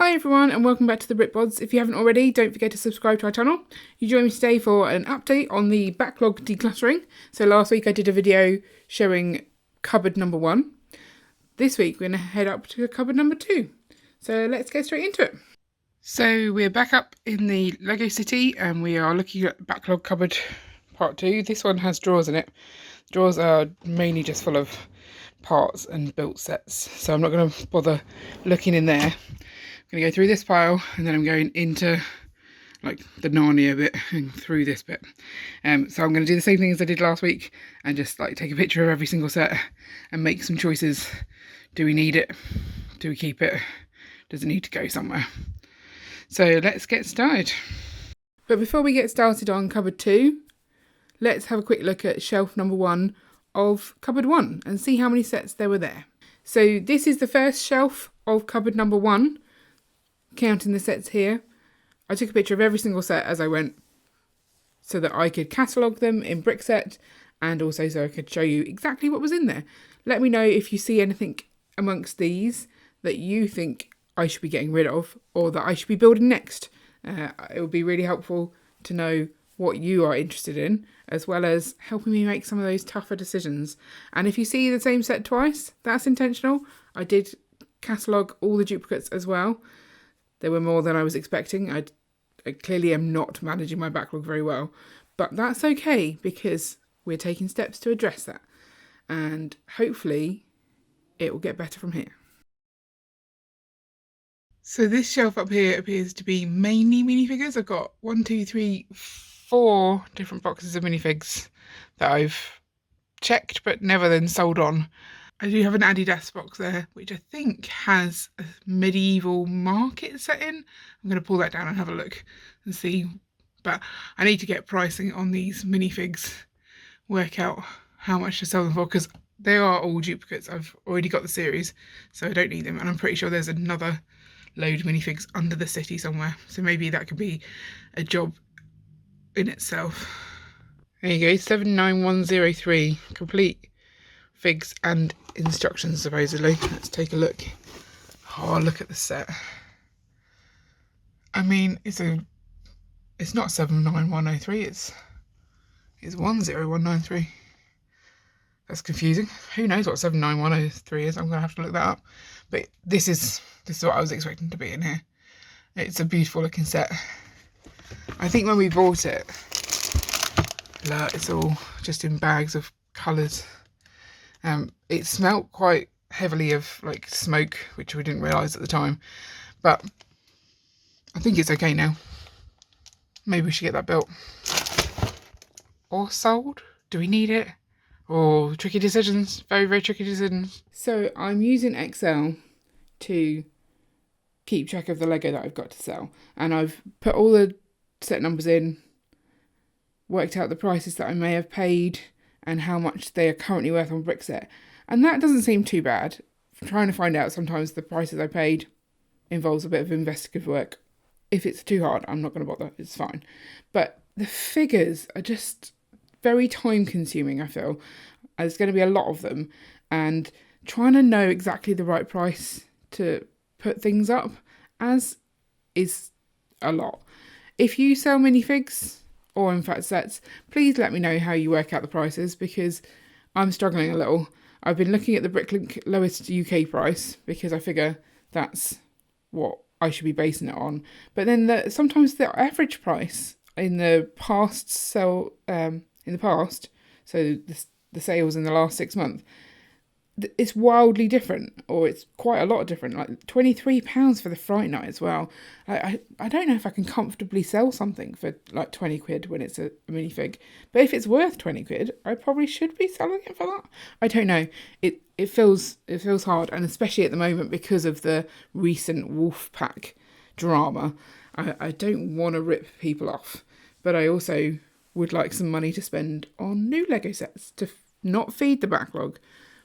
Hi everyone and welcome back to the Bods. If you haven't already, don't forget to subscribe to our channel. You join me today for an update on the backlog decluttering. So last week I did a video showing cupboard number 1. This week we're going to head up to cupboard number 2. So let's get straight into it. So we're back up in the Lego City and we are looking at backlog cupboard part 2. This one has drawers in it. Drawers are mainly just full of parts and built sets, so I'm not going to bother looking in there. I'm going to go through this pile and then I'm going into like the Narnia bit and through this bit. So I'm going to do the same thing as I did last week and just like take a picture of every single set and make some choices. Do we need it? Do we keep it? Does it need to go somewhere? So let's get started. But before we get started on cupboard 2, let's have a quick look at shelf number 1 of cupboard 1 and see how many sets there were there. So this is the first shelf of cupboard number 1. Counting the sets here. I took a picture of every single set as I went so that I could catalogue them in Brickset and also so I could show you exactly what was in there. Let me know if you see anything amongst these that you think I should be getting rid of or that I should be building next. It would be really helpful to know what you are interested in, as well as helping me make some of those tougher decisions. And if you see the same set twice, that's intentional. I did catalogue all the duplicates as well. There were more than I was expecting. I clearly am not managing my backlog very well, but that's okay because we're taking steps to address that. And hopefully it will get better from here. So this shelf up here appears to be mainly minifigures. I've got 4 different boxes of minifigs that I've checked but never then sold on. I do have an Adidas box there, which I think has a medieval market set in. I'm going to pull that down and have a look and see. But I need to get pricing on these minifigs, work out how much to sell them for, because they are all duplicates. I've already got the series, so I don't need them. And I'm pretty sure there's another load of minifigs under the city somewhere. So maybe that could be a job in itself. There you go, 79103, complete figs and instructions supposedly. Let's take a look. Oh, look at the set. I mean, it's not 79103, it's 10193. That's confusing. Who knows what 79103 is? I'm gonna have to look that up. But this is what I was expecting to be in here. It's a beautiful looking set. I think when we bought it, look, it's all just in bags of colours. It smelt quite heavily of like smoke, which we didn't realise at the time, but I think it's okay now. Maybe we should get that built or sold. Do we need it? Oh, tricky decisions, very, very tricky decisions. So I'm using Excel to keep track of the Lego that I've got to sell, and I've put all the set numbers in, worked out the prices that I may have paid and how much they are currently worth on Brickset. And that doesn't seem too bad. I'm trying to find out sometimes the prices I paid involves a bit of investigative work. If it's too hard, I'm not going to bother. It's fine. But the figures are just very time consuming, I feel. There's going to be a lot of them. And trying to know exactly the right price to put things up as is a lot. If you sell minifigs, or in fact sets, please let me know how you work out the prices, because I'm struggling a little. I've been looking at the Bricklink lowest UK price because I figure that's what I should be basing it on. But then sometimes the average price in the past so the sales in the last 6 months, it's wildly different, or it's quite a lot different, like £23 for the Fright Night as well. I don't know if I can comfortably sell something for like 20 quid when it's a minifig, but if it's worth 20 quid, I probably should be selling it for that. I don't know. It feels hard, and especially at the moment because of the recent Wolfpack drama. I don't want to rip people off, but I also would like some money to spend on new Lego sets to not feed the backlog,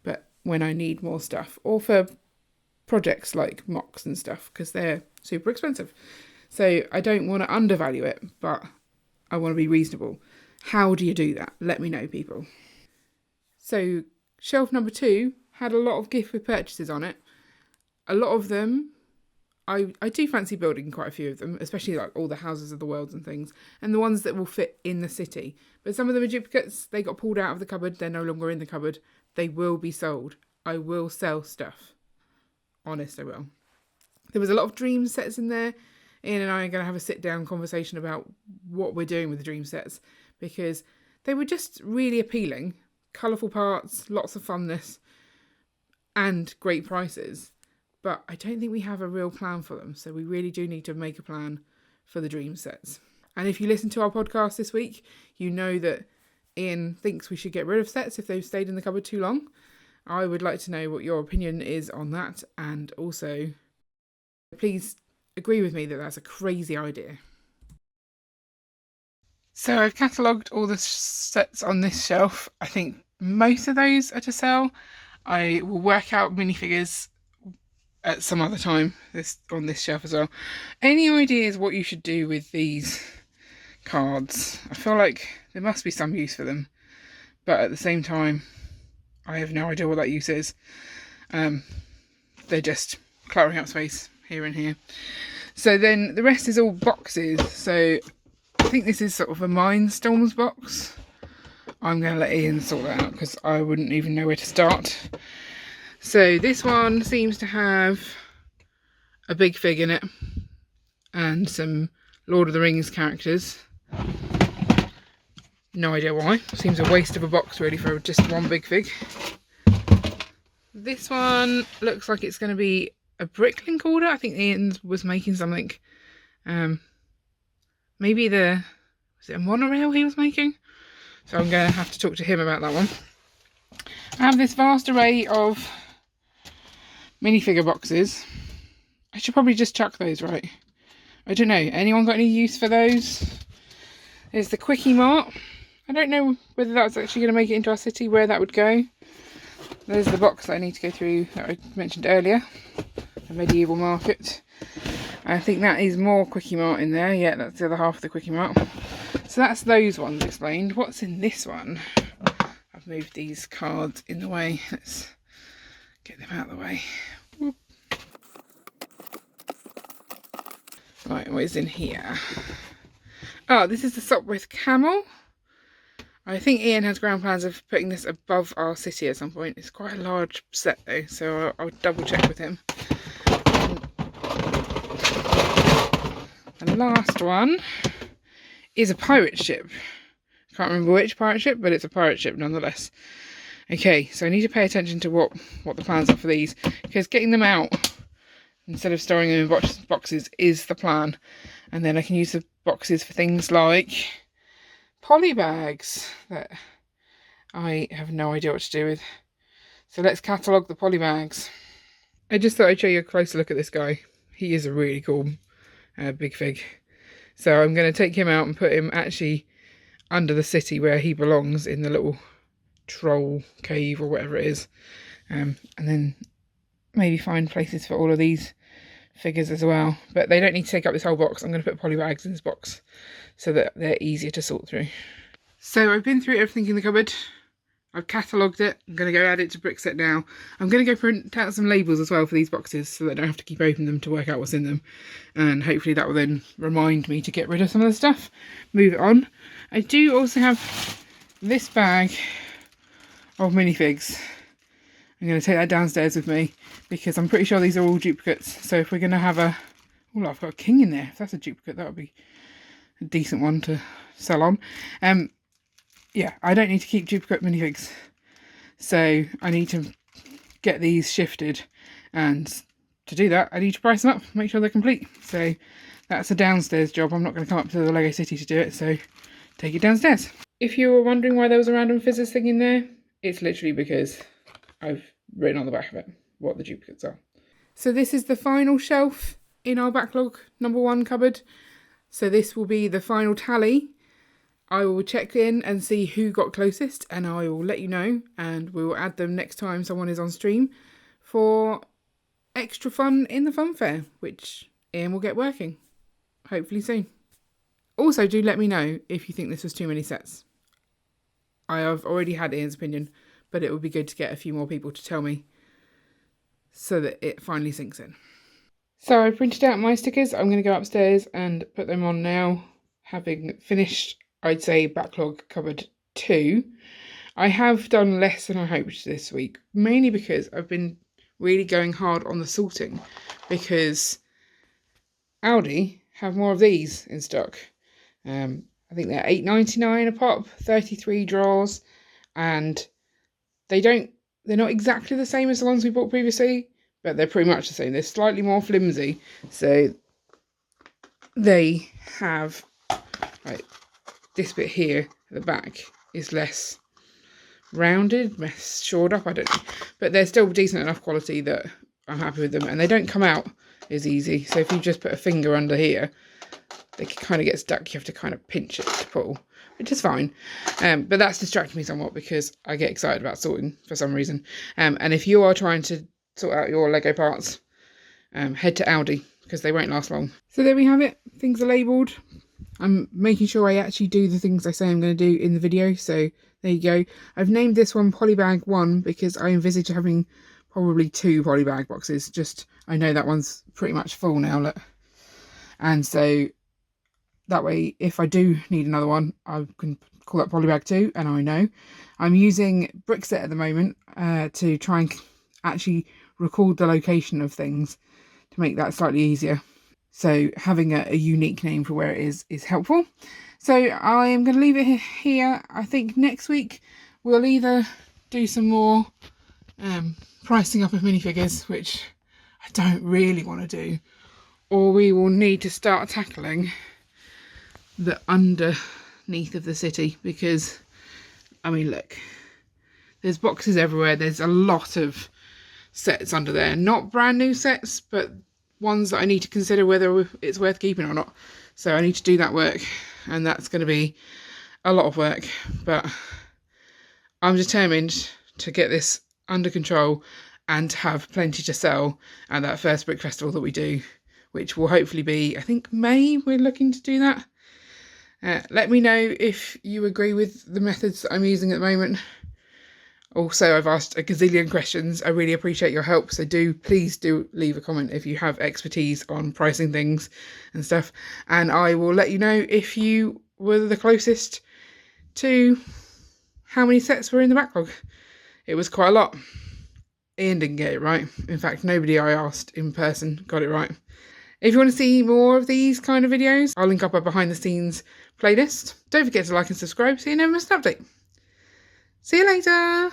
but when I need more stuff, or for projects like mocks and stuff, because they're super expensive. So I don't want to undervalue it, but I want to be reasonable. How do you do that? Let me know, people. So shelf number 2 had a lot of gift with purchases on it. A lot of them I do fancy building quite a few of them, especially like all the houses of the world and things, and the ones that will fit in the city. But some of them are duplicates. They got pulled out of the cupboard. They're no longer in the cupboard. They will be sold. I will sell stuff. Honest, I will. There was a lot of dream sets in there. Ian and I are going to have a sit-down conversation about what we're doing with the dream sets, because they were just really appealing. Colourful parts, lots of funness, and great prices. But I don't think we have a real plan for them. So we really do need to make a plan for the dream sets. And if you listen to our podcast this week, you know that Ian thinks we should get rid of sets if they've stayed in the cupboard too long. I would like to know what your opinion is on that. And also, please agree with me that that's a crazy idea. So I've catalogued all the sets on this shelf. I think most of those are to sell. I will work out minifigures at some other time on this shelf as well. Any ideas what you should do with these cards? I feel like there must be some use for them, but at the same time I have no idea what that use is. They're just cluttering up space here and here. So then the rest is all boxes. So I think this is sort of a Mindstorms box. I'm going to let Ian sort that out because I wouldn't even know where to start. So this one seems to have a big fig in it and some Lord of the Rings characters. No idea why. Seems a waste of a box really for just one big fig. This one looks like it's going to be a bricklink order. I think Ian was making something. Maybe was it a monorail he was making? So I'm going to have to talk to him about that one. I have this vast array of minifigure boxes. I should probably just chuck those, right? I don't know. Anyone got any use for those? There's the Quickie Mart. I don't know whether that's actually going to make it into our city, where that would go. There's the box that I need to go through that I mentioned earlier. The medieval market. I think that is more Quickie Mart in there. Yeah, that's the other half of the Quickie Mart. So that's those ones explained. What's in this one? I've moved these cards in the way. Let's get them out of the way. Whoop. Right, what is in here? Oh, this is the Sopwith Camel. I think Ian has grand plans of putting this above our city at some point. It's quite a large set though, so I'll double check with him. And the last one is a pirate ship. Can't remember which pirate ship, but it's a pirate ship nonetheless. Okay, so I need to pay attention to what the plans are for these, because getting them out instead of storing them in boxes is the plan. And then I can use the boxes for things like poly bags that I have no idea what to do with. So let's catalogue the poly bags. I just thought I'd show you a closer look at this guy. He is a really cool big fig. So I'm going to take him out and put him actually under the city where he belongs, in the little troll cave or whatever it is. And then maybe find places for all of these figures as well. But they don't need to take up this whole box. I'm going to put poly bags in this box so that they're easier to sort through. So I've been through everything in the cupboard. I've catalogued it. I'm going to go add it to Brickset now. I'm going to go print out some labels as well for these boxes so that I don't have to keep opening them to work out what's in them. And hopefully that will then remind me to get rid of some of the stuff. Move it on. I do also have this bag of minifigs. I'm going to take that downstairs with me because I'm pretty sure these are all duplicates. So if we're going to have a... Oh, I've got a king in there. If that's a duplicate, that would be a decent one to sell on. Yeah, I don't need to keep duplicate minifigs. So I need to get these shifted. And to do that, I need to price them up, make sure they're complete. So that's a downstairs job. I'm not going to come up to the Lego City to do it. So take it downstairs. If you were wondering why there was a random fizzes thing in there, it's literally because I've written on the back of it what the duplicates are. So this is the final shelf in our backlog #1 cupboard. So this will be the final tally. I will check in and see who got closest, and I will let you know, and we will add them next time someone is on stream for extra fun in the fun fair, which Ian will get working hopefully soon. Also, do let me know if you think this was too many sets. I have already had Ian's opinion, but it would be good to get a few more people to tell me so that it finally sinks in. So I printed out my stickers. I'm going to go upstairs and put them on now, having finished, I'd say, Backlog Cupboard 2. I have done less than I hoped this week, mainly because I've been really going hard on the sorting, because Aldi have more of these in stock. I think they're $8.99 a pop, 33 drawers, and they're not exactly the same as the ones we bought previously, but they're pretty much the same. They're slightly more flimsy, so they have, like, this bit here at the back is less rounded, less shored up, I don't know, but they're still decent enough quality that I'm happy with them, and they don't come out as easy. So if you just put a finger under here, they kind of get stuck. You have to kind of pinch it to pull, which is fine. But that's distracting me somewhat because I get excited about sorting for some reason. And if you are trying to sort out your Lego parts, head to Aldi because they won't last long. So there we have it. Things are labelled. I'm making sure I actually do the things I say I'm going to do in the video. So there you go. I've named this one Polybag 1 because I envisage having probably 2 polybag boxes. Just, I know that one's pretty much full now, look. And so that way, if I do need another one, I can call that polybag 2, and I know. I'm using Brickset at the moment to try and actually record the location of things to make that slightly easier. So having a unique name for where it is helpful. So I am going to leave it here. I think next week we'll either do some more pricing up of minifigures, which I don't really want to do, or we will need to start tackling the underneath of the city, because I mean, look, there's boxes everywhere. There's a lot of sets under there, not brand new sets, but ones that I need to consider whether it's worth keeping or not. So I need to do that work, and that's going to be a lot of work, but I'm determined to get this under control and have plenty to sell at that first brick festival that we do, which will hopefully be, I think, May. We're looking to do that. Let me know if you agree with the methods that I'm using at the moment. Also, I've asked a gazillion questions. I really appreciate your help. So please do leave a comment if you have expertise on pricing things and stuff. And I will let you know if you were the closest to how many sets were in the backlog. It was quite a lot. Ian didn't get it right. In fact, nobody I asked in person got it right. If you want to see more of these kind of videos, I'll link up a behind the scenes playlist. Don't forget to like and subscribe so you never miss an update. See you later.